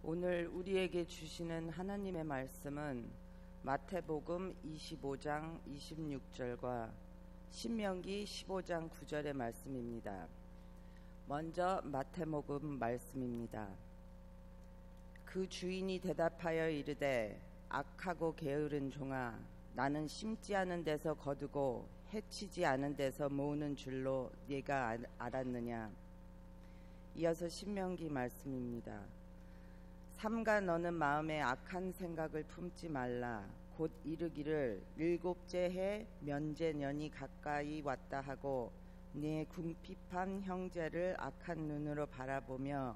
오늘 우리에게 주시는 하나님의 말씀은 마태복음 25장 26절과 신명기 15장 9절의 말씀입니다. 먼저 마태복음 말씀입니다. 그 주인이 대답하여 이르되 악하고 게으른 종아, 나는 심지 않은 데서 거두고 해치지 않은 데서 모으는 줄로 네가 알았느냐. 이어서 신명기 말씀입니다. 삼가 너는 마음에 악한 생각을 품지 말라. 곧 이르기를 일곱째 해 면제년이 가까이 왔다 하고 네 궁핍한 형제를 악한 눈으로 바라보며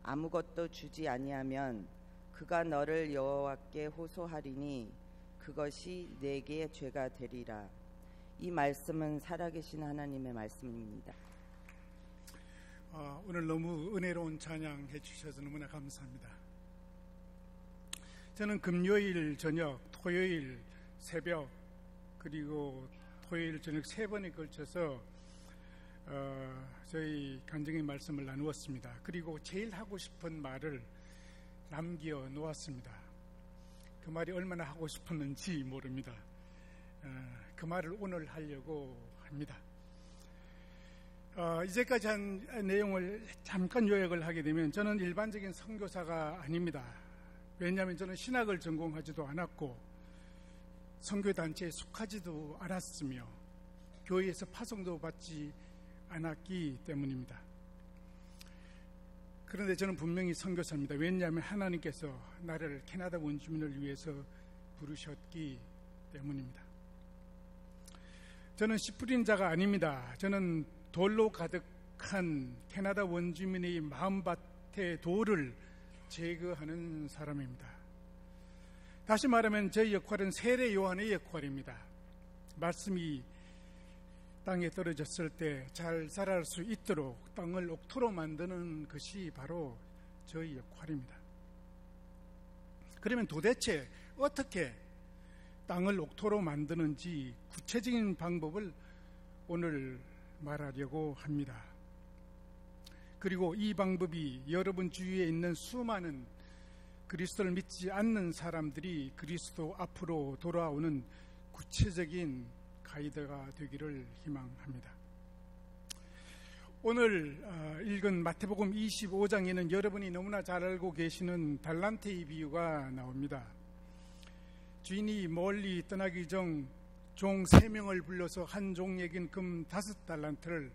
아무것도 주지 아니하면 그가 너를 여호와께 호소하리니 그것이 네게 죄가 되리라. 이 말씀은 살아계신 하나님의 말씀입니다. 오늘 너무 은혜로운 찬양해 주셔서 너무나 감사합니다. 저는 금요일 저녁, 토요일 새벽, 그리고 토요일 저녁 3번에 걸쳐서 저희 간증의 말씀을 나누었습니다. 그리고 제일 하고 싶은 말을 남겨 놓았습니다. 그 말이 얼마나 하고 싶었는지 모릅니다. 그 말을 오늘 하려고 합니다. 이제까지 한 내용을 잠깐 요약을 하게 되면, 저는 일반적인 선교사가 아닙니다. 왜냐하면 저는 신학을 전공하지도 않았고 선교단체에 속하지도 않았으며 교회에서 파송도 받지 않았기 때문입니다. 그런데 저는 분명히 선교사입니다. 왜냐하면 하나님께서 나를 캐나다 원주민을 위해서 부르셨기 때문입니다. 저는 씨 뿌린 자가 아닙니다. 저는 돌로 가득한 캐나다 원주민의 마음밭의 돌을 제거하는 사람입니다. 다시 말하면 저희 역할은 세례 요한의 역할입니다. 말씀이 땅에 떨어졌을 때 잘 자랄 수 있도록 땅을 옥토로 만드는 것이 바로 저희 역할입니다. 그러면 도대체 어떻게 땅을 옥토로 만드는지 구체적인 방법을 오늘 말하려고 합니다. 그리고 이 방법이 여러분 주위에 있는 수많은 그리스도를 믿지 않는 사람들이 그리스도 앞으로 돌아오는 구체적인 가이드가 되기를 희망합니다. 오늘 읽은 마태복음 25장에는 여러분이 너무나 잘 알고 계시는 달란트의 비유가 나옵니다. 주인이 멀리 떠나기 전 종 3명을 불러서 한 종에겐 금 5달란트를,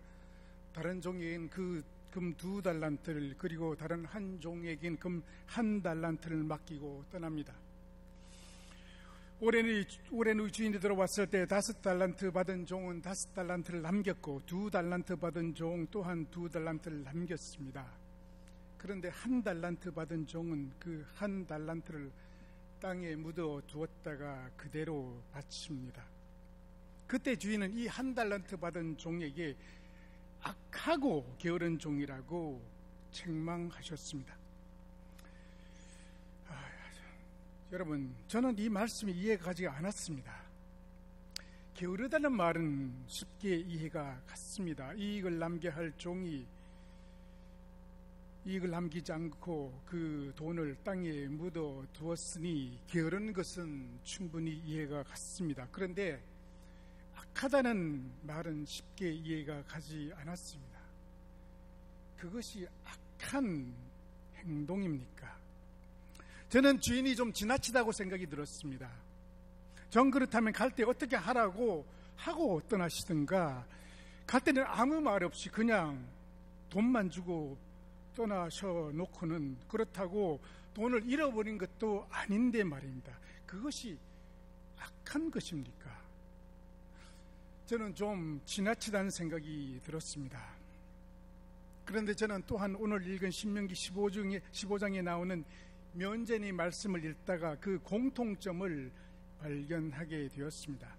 다른 종에겐 그 금 2달란트를, 그리고 다른 한 종에겐 금 1달란트를 맡기고 떠납니다. 올해는 주인이 들어왔을 때 5달란트 받은 종은 5달란트를 남겼고 2달란트 받은 종 또한 2달란트를 남겼습니다. 그런데 1달란트 받은 종은 그 1달란트를 땅에 묻어 두었다가 그대로 바칩니다. 그때 주인은 이 1달란트 받은 종에게 악하고 게으른 종이라고 책망하셨습니다. 여러분, 저는 이 말씀이 이해가 가지 않았습니다. 게으르다는 말은 쉽게 이해가 갔습니다. 이익을 남게 할 종이 이익을 남기지 않고 그 돈을 땅에 묻어 두었으니 게으른 것은 충분히 이해가 갔습니다. 그런데 악하다는 말은 쉽게 이해가 가지 않았습니다. 그것이 악한 행동입니까? 저는 주인이 좀 지나치다고 생각이 들었습니다. 전 그렇다면 갈 때 어떻게 하라고 하고 떠나시든가, 갈 때는 아무 말 없이 그냥 돈만 주고 떠나셔 놓고는, 그렇다고 돈을 잃어버린 것도 아닌데 말입니다. 그것이 악한 것입니까? 저는 좀 지나치다는 생각이 들었습니다. 그런데 저는 또한 오늘 읽은 신명기 15장에 나오는 면제의 말씀을 읽다가 그 공통점을 발견하게 되었습니다.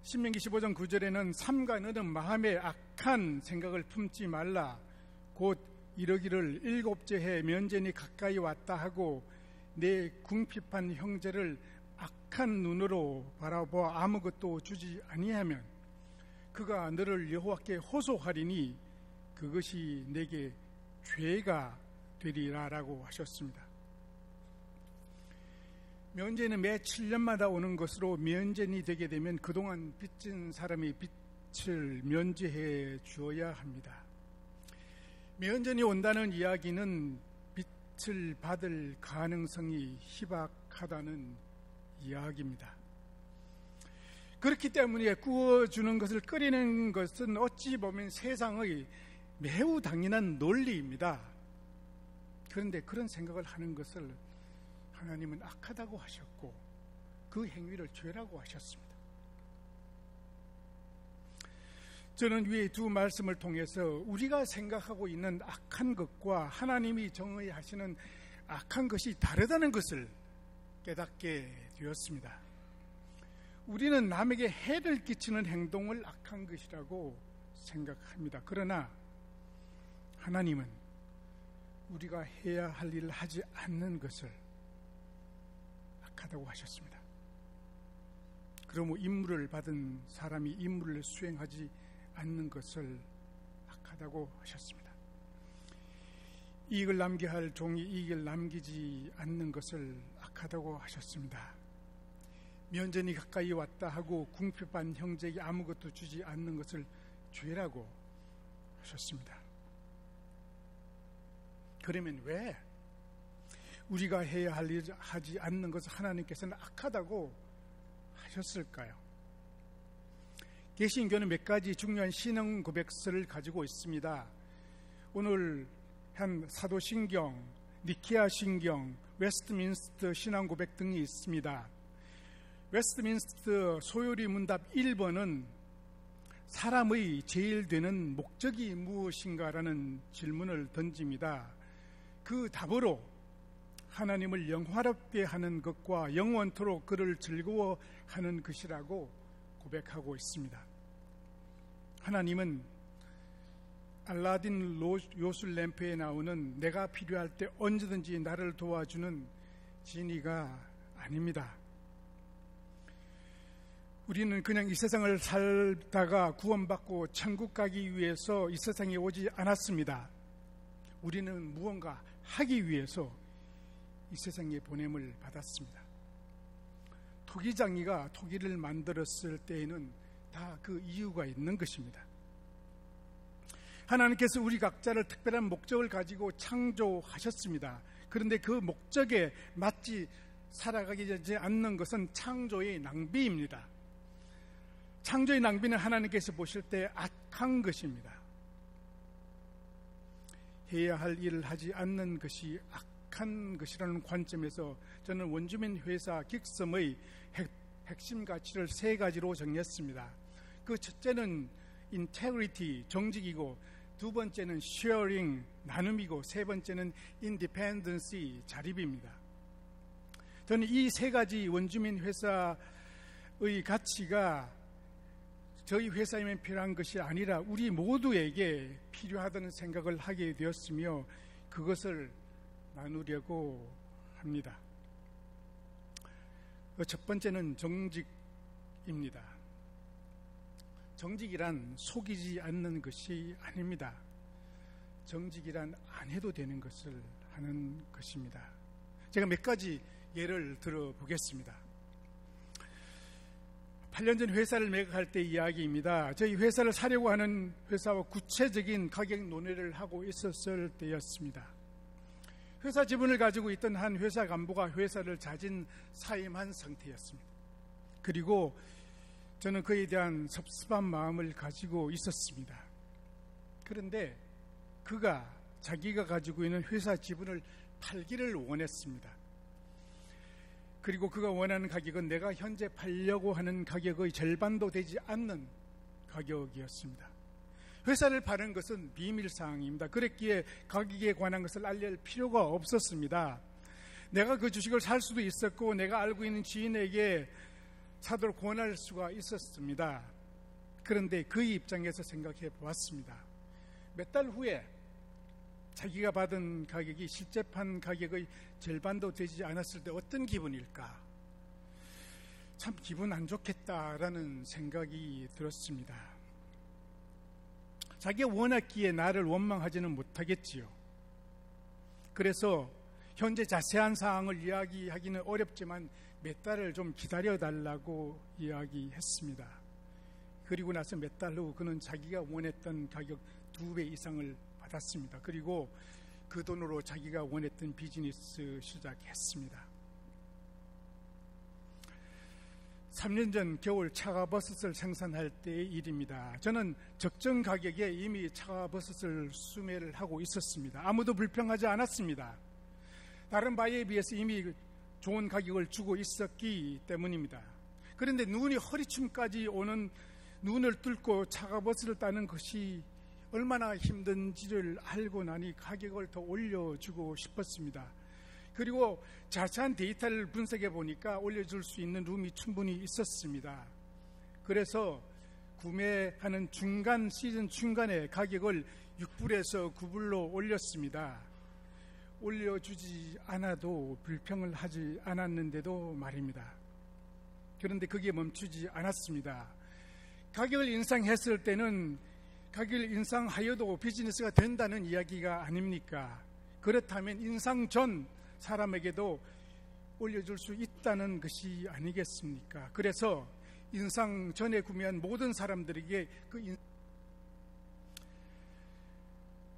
신명기 15장 9절에는 삼가 너는 마음에 악한 생각을 품지 말라. 곧 이러기를 일곱째 해 면제니 가까이 왔다 하고 내 궁핍한 형제를 악한 눈으로 바라보아 아무것도 주지 아니하면 그가 너를 여호와께 호소하리니 그것이 내게 죄가 되리라라고 하셨습니다. 면제는 매 7년마다 오는 것으로 면제인이 되게 되면 그동안 빚진 사람이 빚을 면제해 주어야 합니다. 면제인이 온다는 이야기는 빚을 받을 가능성이 희박하다는 이야기입니다. 그렇기 때문에 구워주는 것을 끓이는 것은 어찌 보면 세상의 매우 당연한 논리입니다. 그런데 그런 생각을 하는 것을 하나님은 악하다고 하셨고 그 행위를 죄라고 하셨습니다. 저는 위의 두 말씀을 통해서 우리가 생각하고 있는 악한 것과 하나님이 정의하시는 악한 것이 다르다는 것을 깨닫게 되었습니다. 우리는 남에게 해를 끼치는 행동을 악한 것이라고 생각합니다. 그러나 하나님은 우리가 해야 할 일을 하지 않는 것을 악하다고 하셨습니다. 그러므로 임무를 받은 사람이 임무를 수행하지 않는 것을 악하다고 하셨습니다. 이익을 남겨야 할 종이 이익을 남기지 않는 것을 악하다고 하셨습니다. 면전이 가까이 왔다 하고 궁핍한 형제에게 아무것도 주지 않는 것을 죄라고 하셨습니다. 그러면 왜 우리가 해야 할 일 하지 않는 것을 하나님께서는 악하다고 하셨을까요? 개신교는 몇 가지 중요한 신앙 고백서를 가지고 있습니다. 오늘 한 사도신경, 니케아 신경, 웨스트민스터 신앙 고백 등이 있습니다. 웨스트민스터 소요리 문답 1번은 사람의 제일 되는 목적이 무엇인가라는 질문을 던집니다. 그 답으로 하나님을 영화롭게 하는 것과 영원토록 그를 즐거워하는 것이라고 고백하고 있습니다. 하나님은 알라딘 요술 램프에 나오는 내가 필요할 때 언제든지 나를 도와주는 지니가 아닙니다. 우리는 그냥 이 세상을 살다가 구원받고 천국 가기 위해서 이 세상에 오지 않았습니다. 우리는 무언가 하기 위해서 이 세상에 보냄을 받았습니다. 토기장이가 토기를 만들었을 때에는 다 그 이유가 있는 것입니다. 하나님께서 우리 각자를 특별한 목적을 가지고 창조하셨습니다. 그런데 그 목적에 맞지 살아가지 않는 것은 창조의 낭비입니다. 창조의 낭비는 하나님께서 보실 때 악한 것입니다. 해야 할 일을 하지 않는 것이 악한 것이라는 관점에서 저는 원주민 회사 긱섬의 핵심 가치를 세 가지로 정했습니다. 그 첫째는 integrity, 정직이고, 두 번째는 sharing, 나눔이고, 세 번째는 independence, 자립입니다. 저는 이 세 가지 원주민 회사의 가치가 저희 회사에만 필요한 것이 아니라 우리 모두에게 필요하다는 생각을 하게 되었으며 그것을 나누려고 합니다. 첫 번째는 정직입니다. 정직이란 속이지 않는 것이 아닙니다. 정직이란 안 해도 되는 것을 하는 것입니다. 제가 몇 가지 예를 들어보겠습니다. 8년 전 회사를 매각할 때 이야기입니다. 저희 회사를 사려고 하는 회사와 구체적인 가격 논의를 하고 있었을 때였습니다. 회사 지분을 가지고 있던 한 회사 간부가 회사를 자진 사임한 상태였습니다. 그리고 저는 그에 대한 섭섭한 마음을 가지고 있었습니다. 그런데 그가 자기가 가지고 있는 회사 지분을 팔기를 원했습니다. 그리고 그가 원하는 가격은 내가 현재 팔려고 하는 가격의 절반도 되지 않는 가격이었습니다. 회사를 파는 것은 비밀사항입니다. 그랬기에 가격에 관한 것을 알릴 필요가 없었습니다. 내가 그 주식을 살 수도 있었고 내가 알고 있는 지인에게 사도록 권할 수가 있었습니다. 그런데 그의 입장에서 생각해 보았습니다. 몇 달 후에 자기가 받은 가격이 실제 판 가격의 절반도 되지 않았을 때 어떤 기분일까? 참 기분 안 좋겠다라는 생각이 들었습니다. 자기가 원했기에 나를 원망하지는 못하겠지요. 그래서 현재 자세한 사항을 이야기하기는 어렵지만 몇 달을 좀 기다려달라고 이야기했습니다. 그리고 나서 몇 달 후 그는 자기가 원했던 가격 2배 이상을 받았습니다. 그리고 그 돈으로 자기가 원했던 비즈니스 시작했습니다. 3년 전 겨울 차가버섯을 생산할 때의 일입니다. 저는 적정 가격에 이미 차가버섯을 수매를 하고 있었습니다. 아무도 불평하지 않았습니다. 다른 바이에 비해서 이미 좋은 가격을 주고 있었기 때문입니다. 그런데 눈이 허리춤까지 오는 눈을 뚫고 차가버섯을 따는 것이 얼마나 힘든지를 알고 나니 가격을 더 올려주고 싶었습니다. 그리고 자세한 데이터를 분석해 보니까 올려줄 수 있는 룸이 충분히 있었습니다. 그래서 구매하는 시즌 중간에 가격을 6불에서 9불로 올렸습니다. 올려주지 않아도 불평을 하지 않았는데도 말입니다. 그런데 그게 멈추지 않았습니다. 가격을 인상했을 때는 가격을 인상하여도 비즈니스가 된다는 이야기가 아닙니까? 그렇다면 인상 전 사람에게도 올려줄 수 있다는 것이 아니겠습니까? 그래서 인상 전에 구매한 모든 사람들에게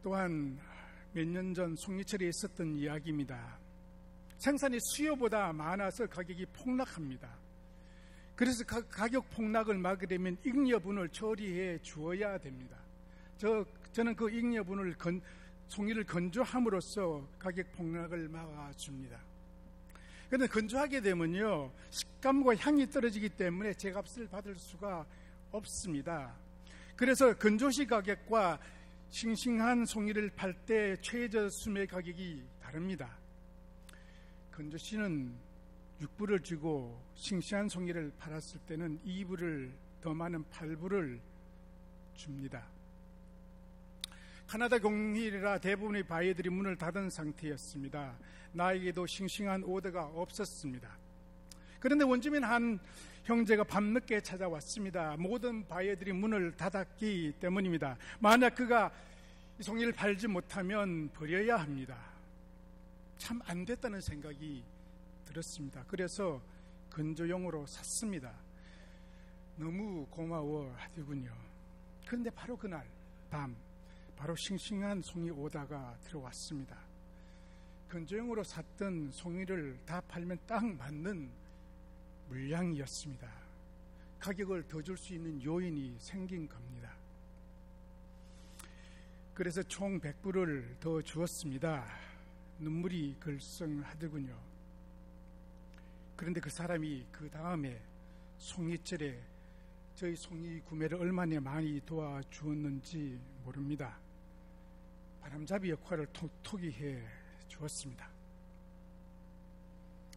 또한 몇 년 전 송이철에 있었던 이야기입니다. 생산이 수요보다 많아서 가격이 폭락합니다. 그래서 가격 폭락을 막으려면 잉여분을 처리해 주어야 됩니다. 저는 그 잉여분을 송이를 건조함으로써 가격 폭락을 막아줍니다. 그런데 건조하게 되면요, 식감과 향이 떨어지기 때문에 제값을 받을 수가 없습니다. 그래서 건조시 가격과 싱싱한 송이를 팔 때 최저 수매 가격이 다릅니다. 건조시는 6불을 주고 싱싱한 송이를 팔았을 때는 2불을 더 많은 8불을 줍니다. 카나다 공휴일이라 대부분의 바이들이 문을 닫은 상태였습니다. 나에게도 싱싱한 오더가 없었습니다. 그런데 원주민 한 형제가 밤늦게 찾아왔습니다. 모든 바이들이 문을 닫았기 때문입니다. 만약 그가 송이를 팔지 못하면 버려야 합니다. 참 안 됐다는 생각이 들었습니다. 그래서 건조용으로 샀습니다. 너무 고마워 하더군요. 그런데 바로 그날 밤 바로 싱싱한 송이 오다가 들어왔습니다. 건조용으로 샀던 송이를 다 팔면 딱 맞는 물량이었습니다. 가격을 더 줄 수 있는 요인이 생긴 겁니다. 그래서 총 100불을 더 주었습니다. 눈물이 글썽하더군요. 그런데 그 사람이 그 다음에 송이철에 저희 송이 구매를 얼마나 많이 도와주었는지 모릅니다. 바람잡이 역할을 톡톡히 해 주었습니다.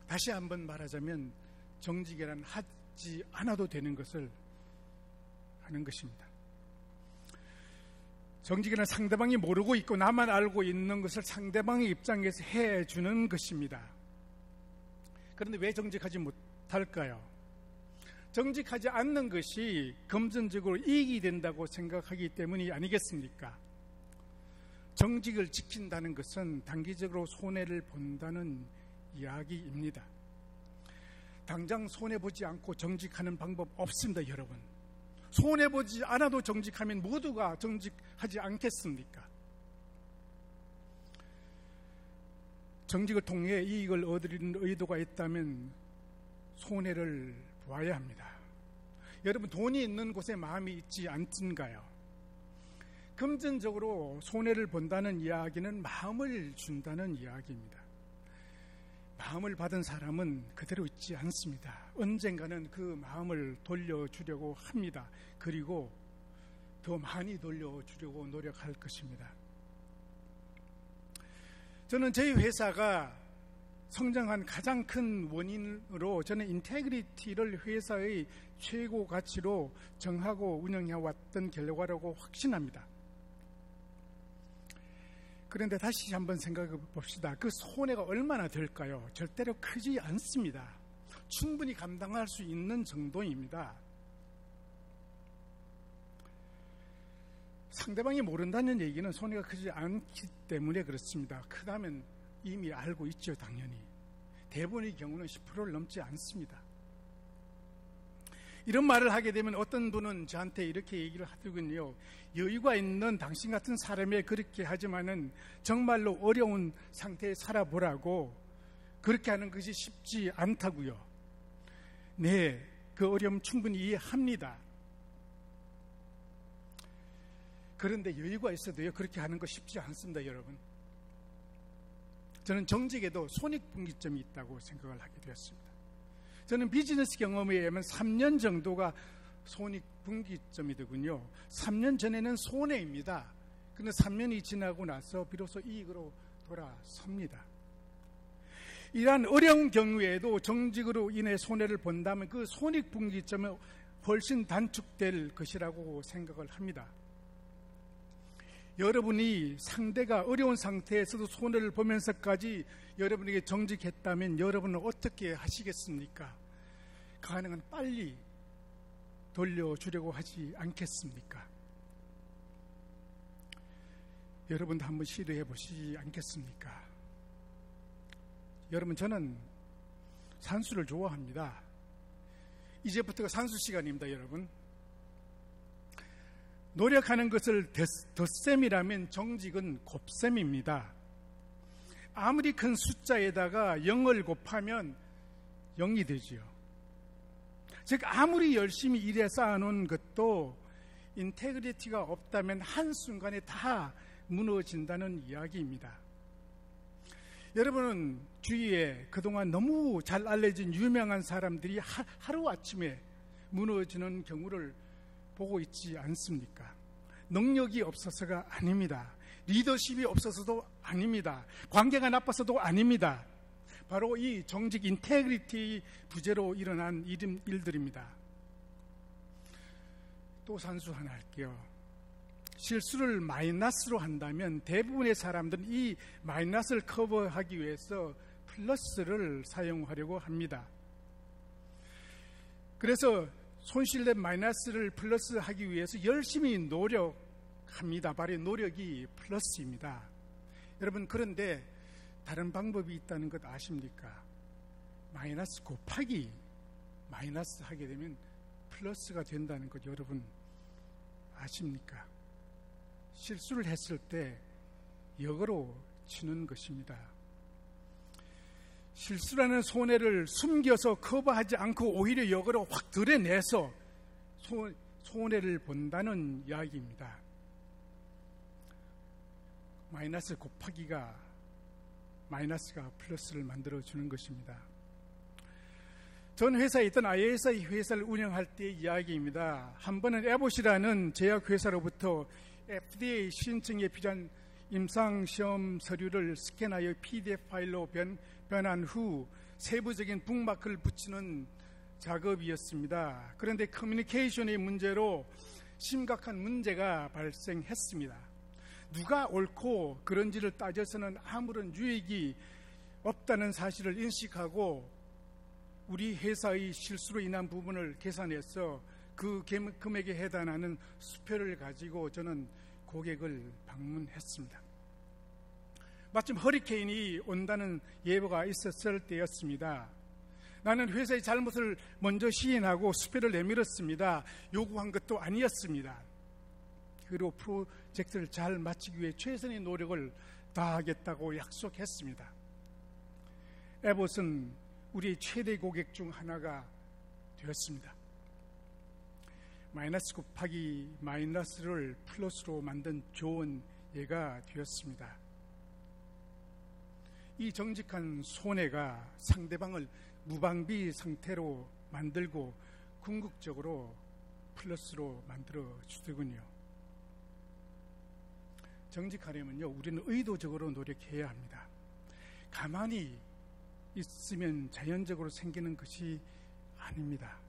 다시 한번 말하자면 정직이란 하지 않아도 되는 것을 하는 것입니다. 정직이란 상대방이 모르고 있고 나만 알고 있는 것을 상대방의 입장에서 해주는 것입니다. 그런데 왜 정직하지 못할까요? 정직하지 않는 것이 금전적으로 이익이 된다고 생각하기 때문이 아니겠습니까? 정직을 지킨다는 것은 단기적으로 손해를 본다는 이야기입니다. 당장 손해보지 않고 정직하는 방법 없습니다, 여러분. 손해보지 않아도 정직하면 모두가 정직하지 않겠습니까? 정직을 통해 이익을 얻으려는 의도가 있다면 손해를 보아야 합니다. 여러분, 돈이 있는 곳에 마음이 있지 않던가요? 금전적으로 손해를 본다는 이야기는 마음을 준다는 이야기입니다. 마음을 받은 사람은 그대로 있지 않습니다. 언젠가는 그 마음을 돌려주려고 합니다. 그리고 더 많이 돌려주려고 노력할 것입니다. 저는 저희 회사가 성장한 가장 큰 원인으로 저는 인테그리티를 회사의 최고 가치로 정하고 운영해왔던 결과라고 확신합니다. 그런데 다시 한번 생각해 봅시다. 그 손해가 얼마나 될까요? 절대로 크지 않습니다. 충분히 감당할 수 있는 정도입니다. 상대방이 모른다는 얘기는 손해가 크지 않기 때문에 그렇습니다. 크다면 이미 알고 있죠. 당연히 대부분의 경우는 10%를 넘지 않습니다. 이런 말을 하게 되면 어떤 분은 저한테 이렇게 얘기를 하더군요. 여유가 있는 당신 같은 사람에 그렇게 하지만은 정말로 어려운 상태에 살아보라고 그렇게 하는 것이 쉽지 않다고요. 네, 그 어려움 충분히 이해합니다. 그런데 여유가 있어도요, 그렇게 하는 거 쉽지 않습니다, 여러분. 저는 정직에도 손익분기점이 있다고 생각을 하게 되었습니다. 저는 비즈니스 경험에 의하면 3년 정도가 손익분기점이더군요. 3년 전에는 손해입니다. 그런데 3년이 지나고 나서 비로소 이익으로 돌아섭니다. 이러한 어려운 경우에도 정직으로 인해 손해를 본다면 그 손익분기점은 훨씬 단축될 것이라고 생각을 합니다. 여러분이 상대가 어려운 상태에서도 손해를 보면서까지 여러분에게 정직했다면 여러분은 어떻게 하시겠습니까? 가능한 빨리 돌려주려고 하지 않겠습니까? 여러분도 한번 시도해 보시지 않겠습니까? 여러분, 저는 산수를 좋아합니다. 이제부터가 산수 시간입니다, 여러분. 노력하는 것을 덧셈이라면 정직은 곱셈입니다. 아무리 큰 숫자에다가 0을 곱하면 0이 되지요. 즉 아무리 열심히 일해 쌓아놓은 것도 인테그리티가 없다면 한순간에 다 무너진다는 이야기입니다. 여러분은 주위에 그동안 너무 잘 알려진 유명한 사람들이 하루아침에 무너지는 경우를 보고 있지 않습니까? 능력이 없어서가 아닙니다. 리더십이 없어서도 아닙니다. 관계가 나빠서도 아닙니다. 바로 이 정직 인테그리티 부재로 일어난 일들입니다. 또 산수 하나 할게요. 실수를 마이너스로 한다면 대부분의 사람들은 이 마이너스를 커버하기 위해서 플러스를 사용하려고 합니다. 그래서 손실된 마이너스를 플러스하기 위해서 열심히 노력합니다. 바로 노력이 플러스입니다. 여러분, 그런데 다른 방법이 있다는 것 아십니까? 마이너스 곱하기 마이너스 하게 되면 플러스가 된다는 것 여러분 아십니까? 실수를 했을 때 역으로 치는 것입니다. 실수라는 손해를 숨겨서 커버하지 않고 오히려 역으로 확 드러내서 손해를 본다는 이야기입니다. 마이너스 곱하기가 마이너스가 플러스를 만들어주는 것입니다. 전 회사에 있던 ISI 회사를 운영할 때의 이야기입니다. 한 번은 에봇이라는 제약회사로부터 FDA 신청에 필요한 임상시험 서류를 스캔하여 PDF 파일로 변환 후 세부적인 북마크를 붙이는 작업이었습니다. 그런데 커뮤니케이션의 문제로 심각한 문제가 발생했습니다. 누가 옳고 그런지를 따져서는 아무런 유익이 없다는 사실을 인식하고 우리 회사의 실수로 인한 부분을 계산해서 그 금액에 해당하는 수표를 가지고 저는 고객을 방문했습니다. 마침 허리케인이 온다는 예보가 있었을 때였습니다. 나는 회사의 잘못을 먼저 시인하고 수표를 내밀었습니다. 요구한 것도 아니었습니다. 그리고 프로젝트를 잘 마치기 위해 최선의 노력을 다하겠다고 약속했습니다. 에봇은 우리의 최대 고객 중 하나가 되었습니다. 마이너스 곱하기 마이너스를 플러스로 만든 좋은 예가 되었습니다. 이 정직한 손해가 상대방을 무방비 상태로 만들고 궁극적으로 플러스로 만들어 주더군요. 정직하려면요, 우리는 의도적으로 노력해야 합니다. 가만히 있으면 자연적으로 생기는 것이 아닙니다.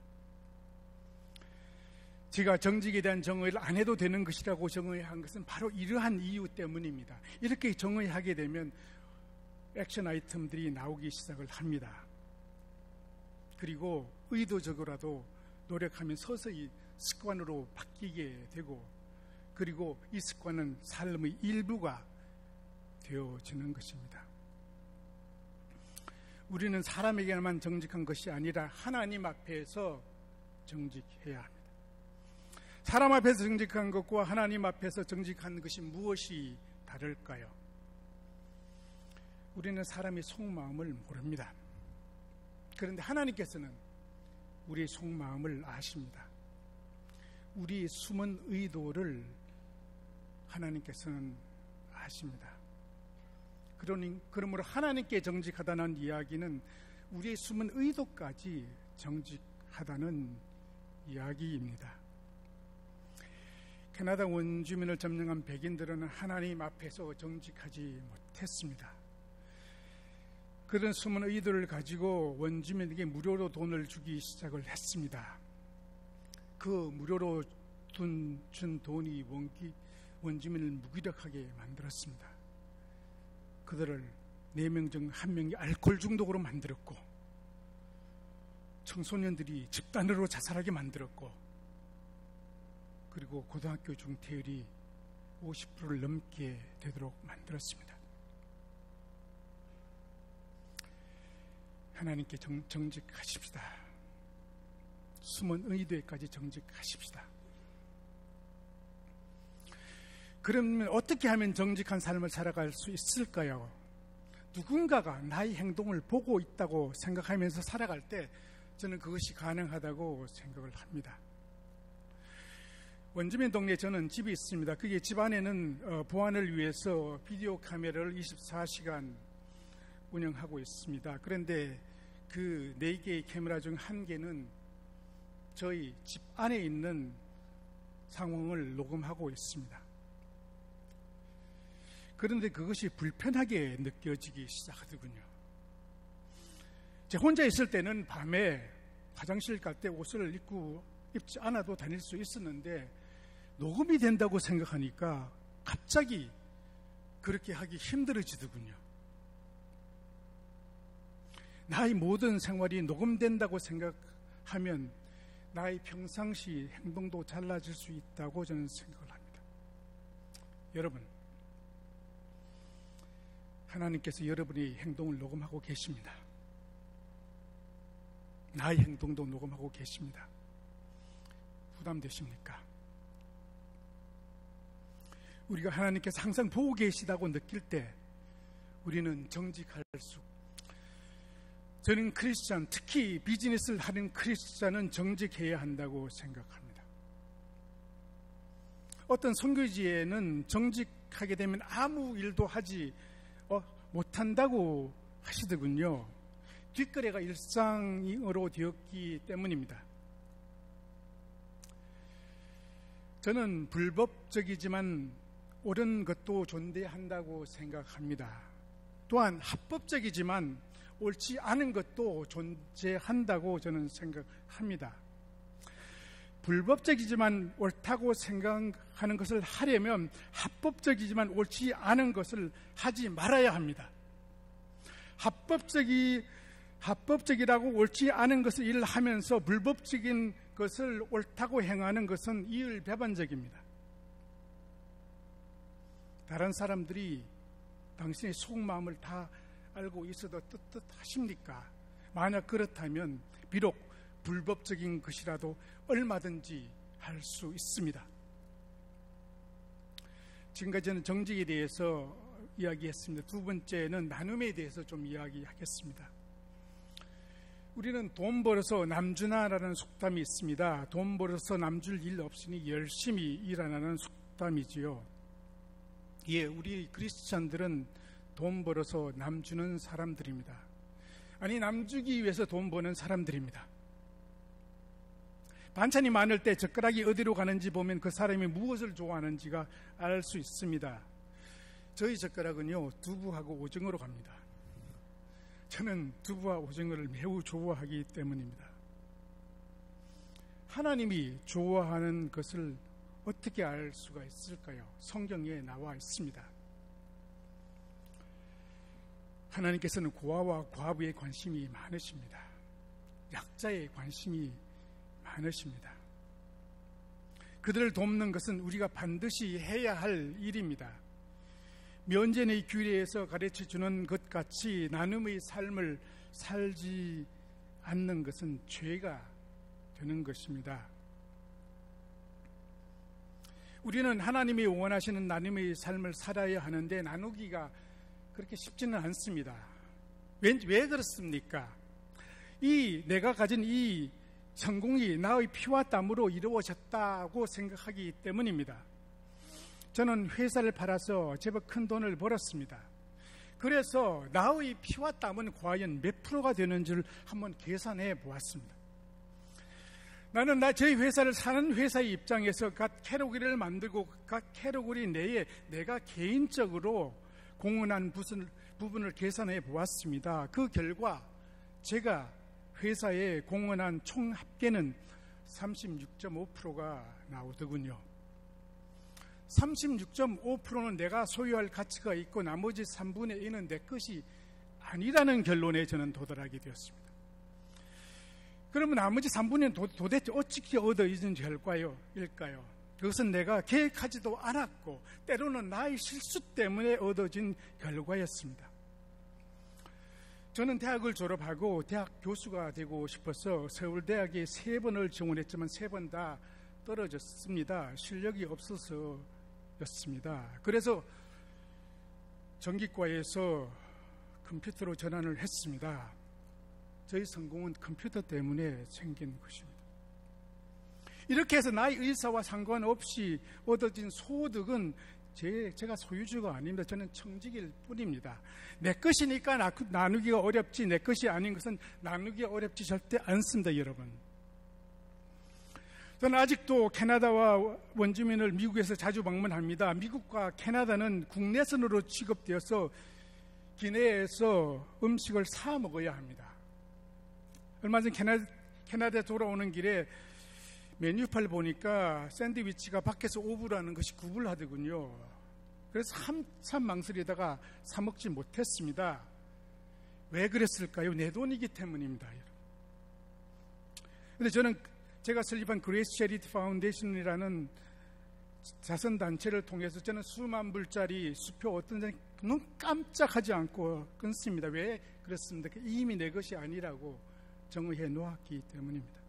제가 정직에 대한 정의를 안 해도 되는 것이라고 정의한 것은 바로 이러한 이유 때문입니다. 이렇게 정의하게 되면 액션 아이템들이 나오기 시작을 합니다. 그리고 의도적으로라도 노력하면 서서히 습관으로 바뀌게 되고, 그리고 이 습관은 삶의 일부가 되어지는 것입니다. 우리는 사람에게만 정직한 것이 아니라 하나님 앞에서 정직해야 합니다. 사람 앞에서 정직한 것과 하나님 앞에서 정직한 것이 무엇이 다를까요? 우리는 사람의 속마음을 모릅니다. 그런데 하나님께서는 우리의 속마음을 아십니다. 우리의 숨은 의도를 하나님께서는 아십니다. 그러므로 하나님께 정직하다는 이야기는 우리의 숨은 의도까지 정직하다는 이야기입니다. 캐나다 원주민을 점령한 백인들은 하나님 앞에서 정직하지 못했습니다. 그런 숨은 의도를 가지고 원주민에게 무료로 돈을 주기 시작을 했습니다. 그 무료로 준 돈이 원주민을 무기력하게 만들었습니다. 그들을 4명 중 1명이 알코올 중독으로 만들었고, 청소년들이 집단으로 자살하게 만들었고, 그리고 고등학교 중퇴율이 50%를 넘게 되도록 만들었습니다. 하나님께 정직하십시다. 숨은 의도에까지 정직하십시다. 그러면 어떻게 하면 정직한 삶을 살아갈 수 있을까요? 누군가가 나의 행동을 보고 있다고 생각하면서 살아갈 때 저는 그것이 가능하다고 생각을 합니다. 원주민 동네에 저는 집이 있습니다. 그게 집 안에는 보안을 위해서 비디오 카메라를 24시간 운영하고 있습니다. 그런데 그 4개의 카메라 중 1개는 저희 집 안에 있는 상황을 녹음하고 있습니다. 그런데 그것이 불편하게 느껴지기 시작하더군요. 제가 혼자 있을 때는 밤에 화장실 갈 때 옷을 입지 않아도 다닐 수 있었는데, 녹음이 된다고 생각하니까 갑자기 그렇게 하기 힘들어지더군요. 나의 모든 생활이 녹음된다고 생각하면 나의 평상시 행동도 달라질 수 있다고 저는 생각을 합니다. 여러분, 하나님께서 여러분의 행동을 녹음하고 계십니다. 나의 행동도 녹음하고 계십니다. 부담되십니까? 우리가 하나님께서 항상 보고 계시다고 느낄 때 우리는 정직할 수. 저는 크리스찬, 특히 비즈니스를 하는 크리스찬은 정직해야 한다고 생각합니다. 어떤 선교지에는 정직하게 되면 아무 일도 하지 못한다고 하시더군요. 뒷거래가 일상으로 되었기 때문입니다. 저는 불법적이지만 옳은 것도 존재한다고 생각합니다. 또한 합법적이지만 옳지 않은 것도 존재한다고 저는 생각합니다. 불법적이지만 옳다고 생각하는 것을 하려면 합법적이지만 옳지 않은 것을 하지 말아야 합니다. 합법적이라고 옳지 않은 것을 일을 하면서 불법적인 것을 옳다고 행하는 것은 이율배반적입니다. 다른 사람들이 당신의 속마음을 다 알고 있어도 떳떳하십니까? 만약 그렇다면 비록 불법적인 것이라도 얼마든지 할 수 있습니다. 지금까지 저는 정직에 대해서 이야기했습니다. 두 번째는 나눔에 대해서 좀 이야기하겠습니다. 우리는 돈 벌어서 남주나라는 속담이 있습니다. 돈 벌어서 남줄 일 없으니 열심히 일하라는 속담이지요. 예, 우리 크리스찬들은 돈 벌어서 남주는 사람들입니다. 아니, 남주기 위해서 돈 버는 사람들입니다. 반찬이 많을 때 젓가락이 어디로 가는지 보면 그 사람이 무엇을 좋아하는지가 알 수 있습니다. 저희 젓가락은요, 두부하고 오징어로 갑니다. 저는 두부와 오징어를 매우 좋아하기 때문입니다. 하나님이 좋아하는 것을 어떻게 알 수가 있을까요? 성경에 나와 있습니다. 하나님께서는 고아와 과부에 관심이 많으십니다. 약자에 관심이 많으십니다. 그들을 돕는 것은 우리가 반드시 해야 할 일입니다. 면전의 규례에서 가르쳐주는 것 같이 나눔의 삶을 살지 않는 것은 죄가 되는 것입니다. 우리는 하나님이 원하시는 나눔의 삶을 살아야 하는데 나누기가 그렇게 쉽지는 않습니다. 왜 그렇습니까? 내가 가진 이 성공이 나의 피와 땀으로 이루어졌다고 생각하기 때문입니다. 저는 회사를 팔아서 제법 큰 돈을 벌었습니다. 그래서 나의 피와 땀은 과연 몇 프로가 되는 줄 한번 계산해 보았습니다. 나는 저희 회사를 사는 회사의 입장에서 각 캐러고리를 만들고 각 캐러고리 내에 내가 개인적으로 공헌한 부분을 계산해 보았습니다. 그 결과 제가 회사에 공헌한 총 합계는 36.5%가 나오더군요. 36.5%는 내가 소유할 가치가 있고 나머지 3분의 1은 내 것이 아니라는 결론에 저는 도달하게 되었습니다. 그러면 나머지 3분의 1은 도대체 어떻게 얻어진 결과일까요? 그것은 내가 계획하지도 않았고 때로는 나의 실수 때문에 얻어진 결과였습니다. 저는 대학을 졸업하고 대학 교수가 되고 싶어서 서울대학에 3번을 지원했지만 3번 다 떨어졌습니다. 실력이 없어서였습니다. 그래서 전기과에서 컴퓨터로 전환을 했습니다. 저희 성공은 컴퓨터 때문에 생긴 것입니다. 이렇게 해서 나의 의사와 상관없이 얻어진 소득은 제가 소유주가 아닙니다. 저는 청직일 뿐입니다. 내 것이니까 나누기가 어렵지 내 것이 아닌 것은 나누기가 어렵지 절대 않습니다. 여러분, 저는 아직도 캐나다와 원주민을 미국에서 자주 방문합니다. 미국과 캐나다는 국내선으로 취급되어서 기내에서 음식을 사 먹어야 합니다. 얼마 전 캐나다에 돌아오는 길에 메뉴판을 보니까 샌드위치가 밖에서 오브라는 것이 구불하더군요. 그래서 한참 망설이다가 사 먹지 못했습니다. 왜 그랬을까요? 내 돈이기 때문입니다. 그런데 저는 제가 설립한 그레이스 체리티 파운데이션이라는 자선단체를 통해서 저는 수만 불짜리 수표 어떤 눈 깜짝하지 않고 끊습니다. 왜 그렇습니까? 이미 내 것이 아니라고 정의해 놓았기 때문입니다.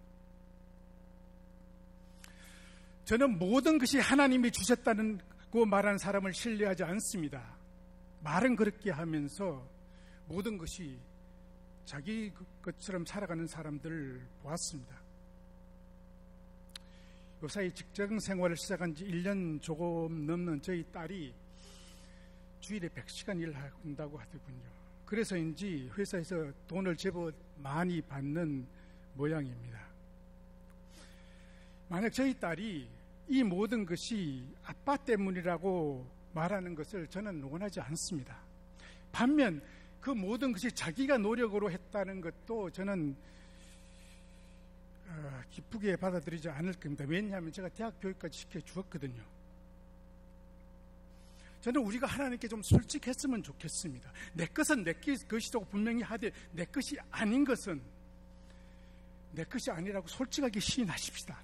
저는 모든 것이 하나님이 주셨다고 말하는 사람을 신뢰하지 않습니다. 말은 그렇게 하면서 모든 것이 자기 것처럼 살아가는 사람들을 보았습니다. 요사이 직장 생활을 시작한 지 1년 조금 넘는 저희 딸이 주일에 100시간 일을 한다고 하더군요. 그래서인지 회사에서 돈을 제법 많이 받는 모양입니다. 만약 저희 딸이 이 모든 것이 아빠 때문이라고 말하는 것을 저는 원하지 않습니다. 반면 그 모든 것이 자기가 노력으로 했다는 것도 저는 기쁘게 받아들이지 않을 겁니다. 왜냐하면 제가 대학 교육까지 시켜주었거든요. 저는 우리가 하나님께 좀 솔직했으면 좋겠습니다. 내 것은 내 것이라고 분명히 하되 내 것이 아닌 것은 내 것이 아니라고 솔직하게 시인하십시다.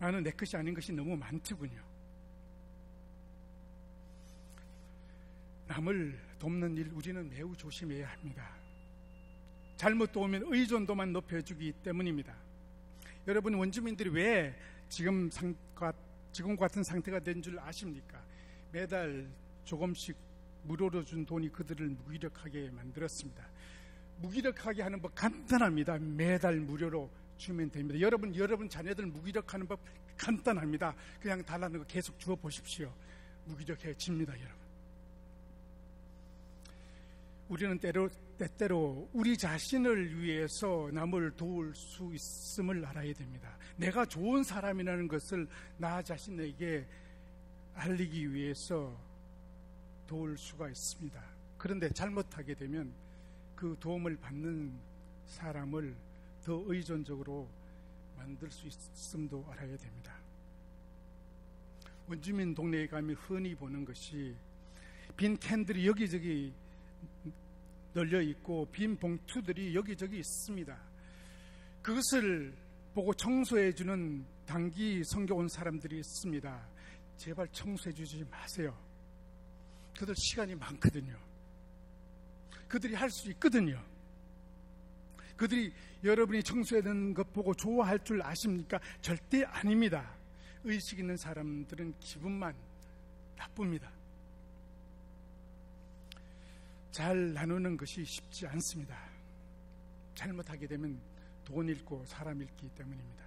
나는 내 것이 아닌 것이 너무 많더군요. 남을 돕는 일 우리는 매우 조심해야 합니다. 잘못 도우면 의존도만 높여주기 때문입니다. 여러분, 원주민들이 왜 지금 같은 상태가 된 줄 아십니까? 매달 조금씩 무료로 준 돈이 그들을 무기력하게 만들었습니다. 무기력하게 하는 법 간단합니다. 매달 무료로 주면 됩니다. 여러분 자녀들 무기력하는 법 간단합니다. 그냥 달라는 거 계속 주어 보십시오. 무기력해집니다, 여러분. 우리는 때때로 우리 자신을 위해서 남을 도울 수 있음을 알아야 됩니다. 내가 좋은 사람이라는 것을 나 자신에게 알리기 위해서 도울 수가 있습니다. 그런데 잘못하게 되면 그 도움을 받는 사람을 더 의존적으로 만들 수 있음도 알아야 됩니다. 원주민 동네에 가면 흔히 보는 것이 빈 캔들이 여기저기 널려 있고 빈 봉투들이 여기저기 있습니다. 그것을 보고 청소해 주는 단기 선교 온 사람들이 있습니다. 제발 청소해 주지 마세요. 그들 시간이 많거든요. 그들이 할 수 있거든요. 그들이 여러분이 청소해야 되는 것 보고 좋아할 줄 아십니까? 절대 아닙니다. 의식 있는 사람들은 기분만 나쁩니다. 잘 나누는 것이 쉽지 않습니다. 잘못하게 되면 돈 잃고 사람 잃기 때문입니다.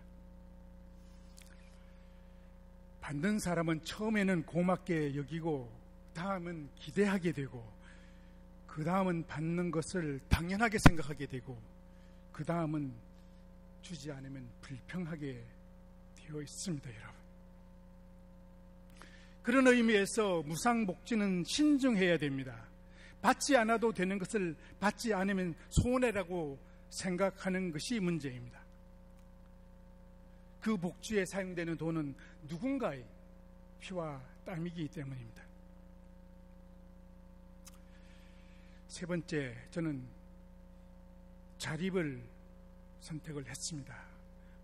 받는 사람은 처음에는 고맙게 여기고 다음은 기대하게 되고 그 다음은 받는 것을 당연하게 생각하게 되고 그 다음은 주지 않으면 불평하게 되어 있습니다, 여러분. 그런 의미에서 무상복지는 신중해야 됩니다. 받지 않아도 되는 것을 받지 않으면 손해라고 생각하는 것이 문제입니다. 그 복지에 사용되는 돈은 누군가의 피와 땀이기 때문입니다. 세 번째, 저는 자립을 선택을 했습니다.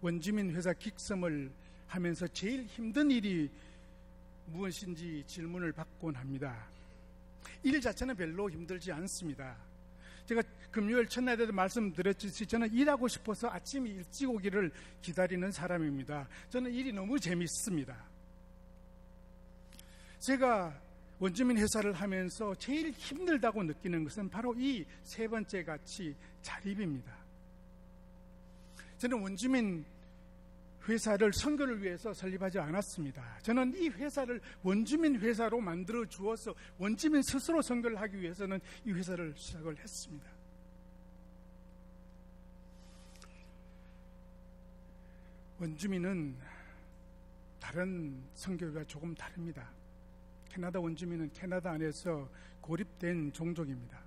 원주민 회사 긱섬을 하면서 제일 힘든 일이 무엇인지 질문을 받곤 합니다. 일 자체는 별로 힘들지 않습니다. 제가 금요일 첫날에도 말씀드렸듯이 저는 일하고 싶어서 아침 일찍 오기를 기다리는 사람입니다. 저는 일이 너무 재밌습니다. 제가 원주민 회사를 하면서 제일 힘들다고 느끼는 것은 바로 이 세 번째 가치, 자립입니다. 저는 원주민 회사를 선교를 위해서 설립하지 않았습니다. 저는 이 회사를 원주민 회사로 만들어 주어서 원주민 스스로 선교를 하기 위해서는 이 회사를 시작을 했습니다. 원주민은 다른 선교가 조금 다릅니다. 캐나다 원주민은 캐나다 안에서 고립된 종족입니다.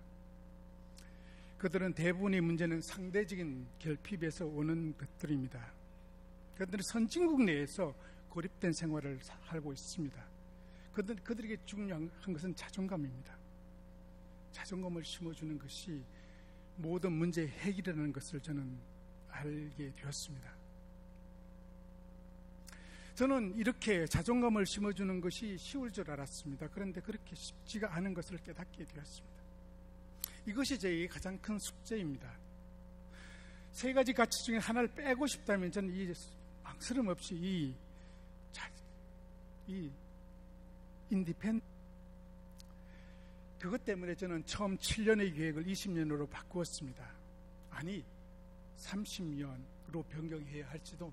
그들은 대부분의 문제는 상대적인 결핍에서 오는 것들입니다. 그들은 선진국 내에서 고립된 생활을 살고 있습니다. 그들에게 중요한 것은 자존감입니다. 자존감을 심어주는 것이 모든 문제의 해결이라는 것을 저는 알게 되었습니다. 저는 이렇게 자존감을 심어주는 것이 쉬울 줄 알았습니다. 그런데 그렇게 쉽지가 않은 것을 깨닫게 되었습니다. 이것이 제 가장 큰 숙제입니다. 세 가지 가치 중에 하나를 빼고 싶다면 저는 이 망설임 없이 이 인디펜 그것 때문에 저는 처음 7년의 계획을 20년으로 바꾸었습니다. 아니 30년으로 변경해야 할지도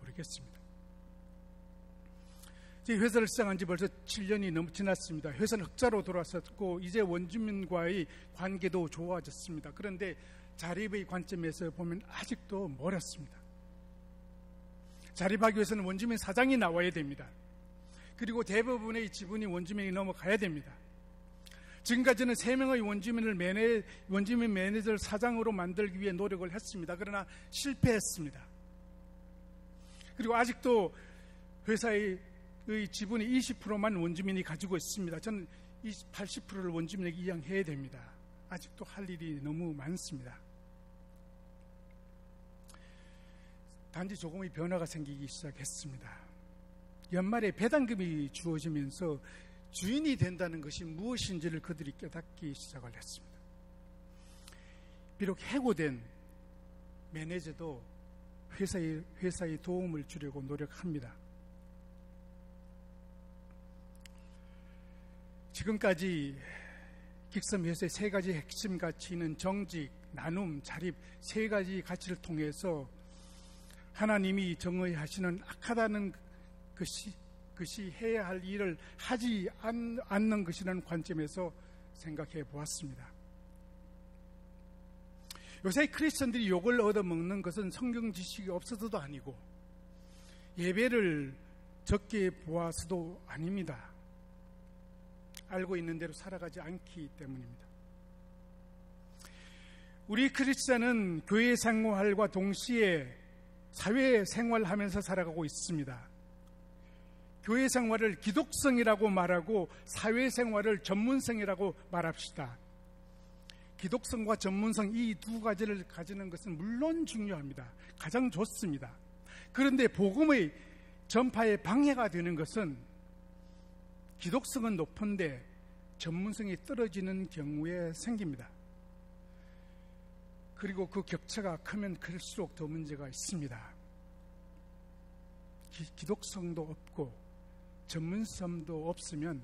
모르겠습니다. 제 회사를 시작한 지 벌써 7년이 너무 지났습니다. 회사는 흑자로 돌아섰고 이제 원주민과의 관계도 좋아졌습니다. 그런데 자립의 관점에서 보면 아직도 멀었습니다. 자립하기 위해서는 원주민 사장이 나와야 됩니다. 그리고 대부분의 지분이 원주민이 넘어가야 됩니다. 지금까지는 3명의 원주민 매니저를 사장으로 만들기 위해 노력을 했습니다. 그러나 실패했습니다. 그리고 아직도 회사의 지분이 20%만 원주민이 가지고 있습니다. 저는 80%를 원주민에게 이양해야 됩니다. 아직도 할 일이 너무 많습니다. 단지 조금의 변화가 생기기 시작했습니다. 연말에 배당금이 주어지면서 주인이 된다는 것이 무엇인지를 그들이 깨닫기 시작을 했습니다. 비록 해고된 매니저도 회사의 도움을 주려고 노력합니다. 지금까지 긱섬 회사의 3가지 핵심 가치는 정직, 나눔, 자립 3가지 가치를 통해서 하나님이 정의하시는 악하다는 것이 해야 할 일을 하지 않는 것이라는 관점에서 생각해 보았습니다. 요새 크리스천들이 욕을 얻어먹는 것은 성경 지식이 없어서도 아니고 예배를 적게 보아서도 아닙니다. 알고 있는 대로 살아가지 않기 때문입니다. 우리 크리스천은 교회 생활과 동시에 사회 생활하면서 살아가고 있습니다. 교회 생활을 기독성이라고 말하고 사회 생활을 전문성이라고 말합시다. 기독성과 전문성 이 두 가지를 가지는 것은 물론 중요합니다. 가장 좋습니다. 그런데 복음의 전파에 방해가 되는 것은 기독성은 높은데 전문성이 떨어지는 경우에 생깁니다. 그리고 그 격차가 크면 클수록 더 문제가 있습니다. 기독성도 없고 전문성도 없으면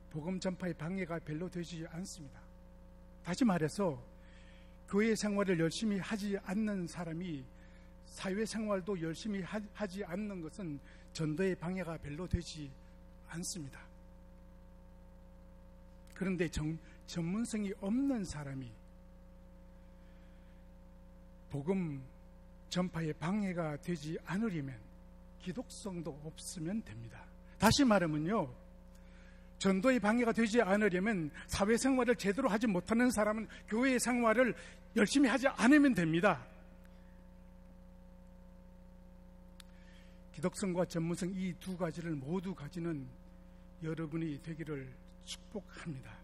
복음 전파의 방해가 별로 되지 않습니다. 다시 말해서 교회 생활을 열심히 하지 않는 사람이 사회생활도 열심히 하지 않는 것은 전도의 방해가 별로 되지 않습니다. 그런데 전문성이 없는 사람이 복음 전파의 방해가 되지 않으려면 기독성도 없으면 됩니다. 다시 말하면요, 전도의 방해가 되지 않으려면 사회생활을 제대로 하지 못하는 사람은 교회 생활을 열심히 하지 않으면 됩니다. 기독성과 전문성 이 두 가지를 모두 가지는 여러분이 되기를 축복합니다.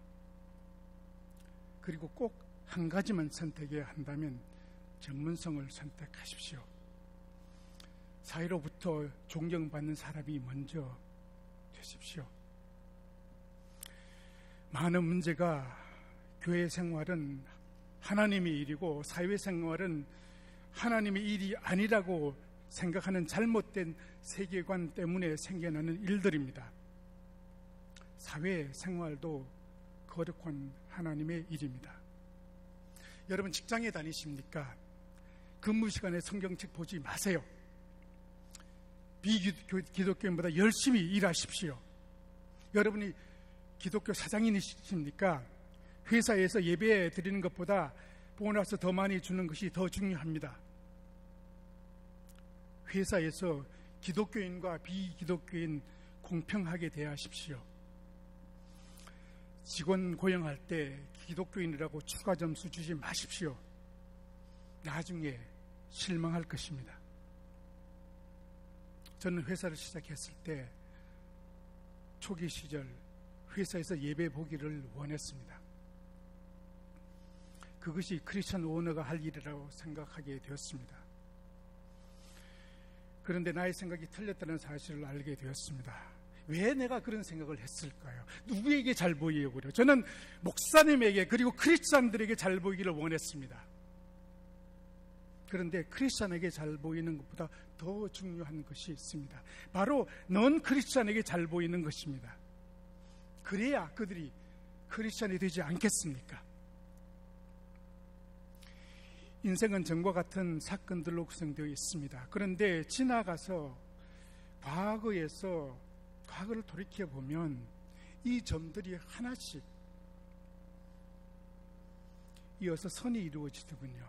그리고 꼭 한 가지만 선택해야 한다면 전문성을 선택하십시오. 사회로부터 존경받는 사람이 먼저 되십시오. 많은 문제가 교회 생활은 하나님의 일이고 사회생활은 하나님의 일이 아니라고 생각하는 잘못된 세계관 때문에 생겨나는 일들입니다. 사회생활도 거룩한 하나님의 일입니다. 여러분 직장에 다니십니까? 근무 시간에 성경책 보지 마세요. 비기독교인보다 열심히 일하십시오. 여러분이 기독교 사장님이십니까? 회사에서 예배 드리는 것보다 보너스 더 많이 주는 것이 더 중요합니다. 회사에서 기독교인과 비기독교인 공평하게 대하십시오. 직원 고용할 때 기독교인이라고 추가 점수 주지 마십시오. 나중에 실망할 것입니다. 저는 회사를 시작했을 때 초기 시절 회사에서 예배 보기를 원했습니다. 그것이 크리스천 오너가 할 일이라고 생각하게 되었습니다. 그런데 나의 생각이 틀렸다는 사실을 알게 되었습니다. 왜 내가 그런 생각을 했을까요? 누구에게 잘 보이려고 그래요? 저는 목사님에게 그리고 크리스천들에게 잘 보이기를 원했습니다. 그런데 크리스천에게 잘 보이는 것보다 더 중요한 것이 있습니다. 바로 넌 크리스천에게 잘 보이는 것입니다. 그래야 그들이 크리스천이 되지 않겠습니까? 인생은 전과 같은 사건들로 구성되어 있습니다. 그런데 지나가서 과거를 돌이켜보면 이 점들이 하나씩 이어서 선이 이루어지더군요.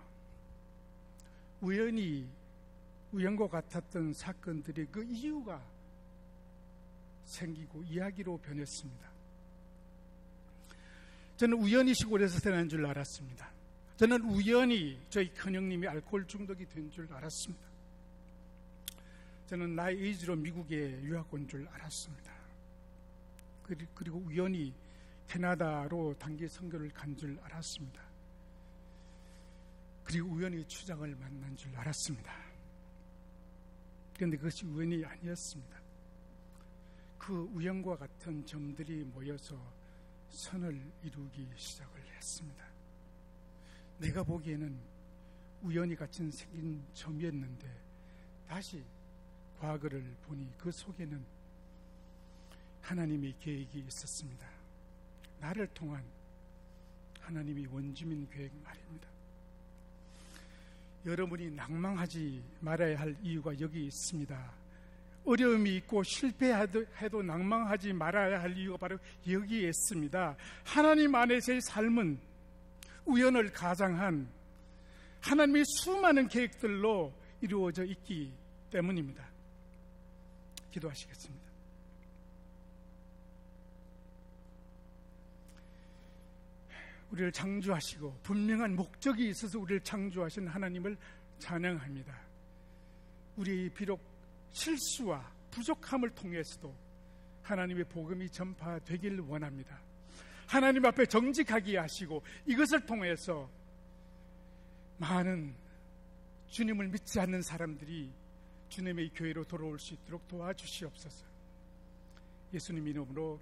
우연과 같았던 사건들이 그 이유가 생기고 이야기로 변했습니다. 저는 우연히 시골에서 태어난 줄 알았습니다. 저는 우연히 저희 큰형님이 알코올 중독이 된 줄 알았습니다. 저는 나의 의지로 미국에 유학 온 줄 알았습니다. 그리고 우연히 캐나다로 단기 선교를 간 줄 알았습니다. 그리고 우연히 추장을 만난 줄 알았습니다. 그런데 그것이 우연이 아니었습니다. 그 우연과 같은 점들이 모여서 선을 이루기 시작을 했습니다. 내가 보기에는 우연히 같이 생긴 점이었는데 다시 과거를 보니 그 속에는 하나님의 계획이 있었습니다. 나를 통한 하나님의 원주민 계획 말입니다. 여러분이 낭망하지 말아야 할 이유가 여기 있습니다. 어려움이 있고 실패해도 낭망하지 말아야 할 이유가 바로 여기에 있습니다. 하나님 안에서의 삶은 우연을 가장한 하나님의 수많은 계획들로 이루어져 있기 때문입니다. 기도하시겠습니다. 우리를 창조하시고 분명한 목적이 있어서 우리를 창조하신 하나님을 찬양합니다. 우리 비록 실수와 부족함을 통해서도 하나님의 복음이 전파되길 원합니다. 하나님 앞에 정직하게 하시고 이것을 통해서 많은 주님을 믿지 않는 사람들이 주님의 교회로 돌아올 수 있도록 도와주시옵소서. 예수님 이름으로